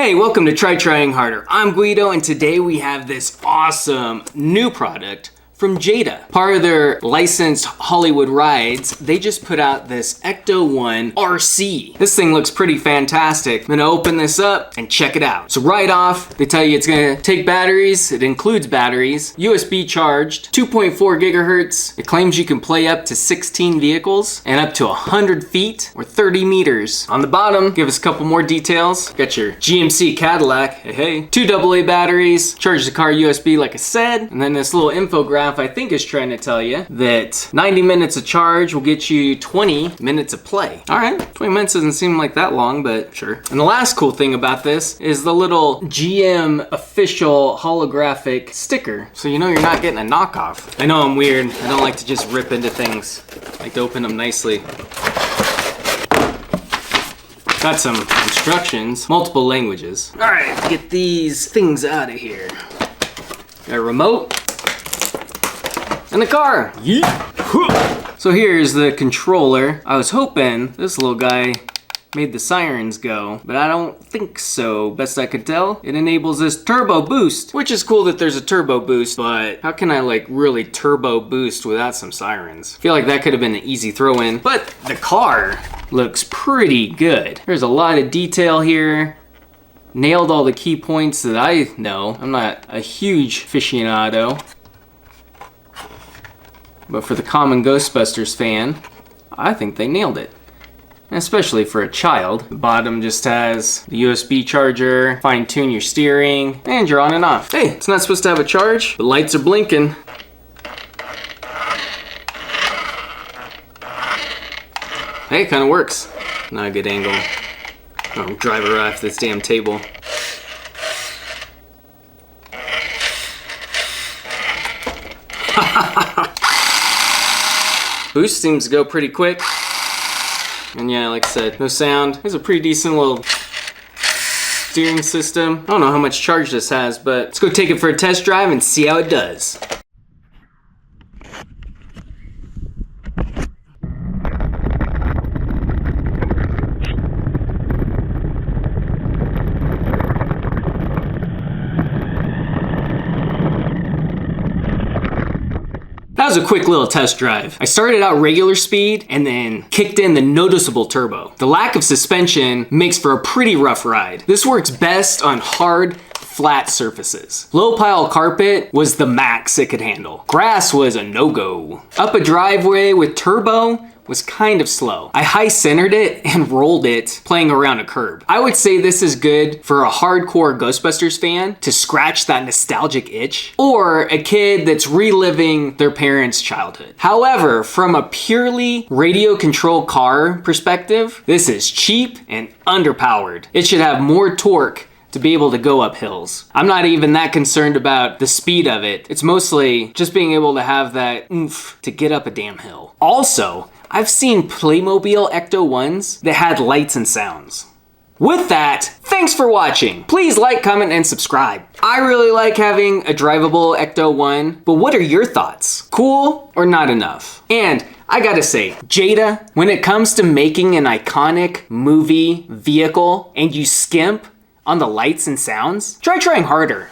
Hey, welcome to Try Trying Harder. I'm Guido, and today we have this awesome new product from Jada. Part of their licensed Hollywood rides, they just put out this Ecto-1 RC. This thing looks pretty fantastic. I'm gonna open this up and check it out. So right off, they tell you it's gonna take batteries. It includes batteries, USB charged, 2.4 gigahertz. It claims you can play up to 16 vehicles and up to 100 feet or 30 meters. On the bottom, give us a couple more details. Got your GMC Cadillac, hey. 2 AA batteries, charge the car USB like I said, and then this little infographic I think is trying to tell you that 90 minutes of charge will get you 20 minutes of play. All right, 20 minutes doesn't seem like that long, but sure. And the last cool thing about this is the little GM official holographic sticker. So you know you're not getting a knockoff. I know I'm weird. I don't like to just rip into things. I like to open them nicely. Got some instructions, multiple languages. All right, get these things out of here. Got a remote. And the car. Yeah. So here's the controller. I was hoping this little guy made the sirens go, but I don't think so. Best I could tell, it enables this turbo boost, which is cool that there's a turbo boost, but how can I like really turbo boost without some sirens? I feel like that could have been an easy throw in, but the car looks pretty good. There's a lot of detail here. Nailed all the key points that I know. I'm not a huge aficionado, but for the common Ghostbusters fan, I think they nailed it. Especially for a child. The bottom just has the USB charger, fine-tune your steering, and you're on and off. Hey, it's not supposed to have a charge. The lights are blinking. Hey, it kind of works. Not a good angle. I'll drive her off this damn table. Boost seems to go pretty quick. And yeah, like I said, no sound. There's a pretty decent little steering system. I don't know how much charge this has, but let's go take it for a test drive and see how it does. That was a quick little test drive. I started out regular speed and then kicked in the noticeable turbo. The lack of suspension makes for a pretty rough ride. This works best on hard, flat surfaces. Low pile carpet was the max it could handle. Grass was a no-go. Up a driveway with turbo was kind of slow. I high centered it and rolled it playing around a curb. I would say this is good for a hardcore Ghostbusters fan to scratch that nostalgic itch, or a kid that's reliving their parents' childhood. However, from a purely radio controlled car perspective, this is cheap and underpowered. It should have more torque to be able to go up hills. I'm not even that concerned about the speed of it. It's mostly just being able to have that oomph to get up a damn hill. Also, I've seen Playmobil Ecto-1s that had lights and sounds. With that, thanks for watching. Please like, comment, and subscribe. I really like having a drivable Ecto-1, but what are your thoughts? Cool or not enough? And I gotta say, Jada, when it comes to making an iconic movie vehicle and you skimp on the lights and sounds, try trying harder.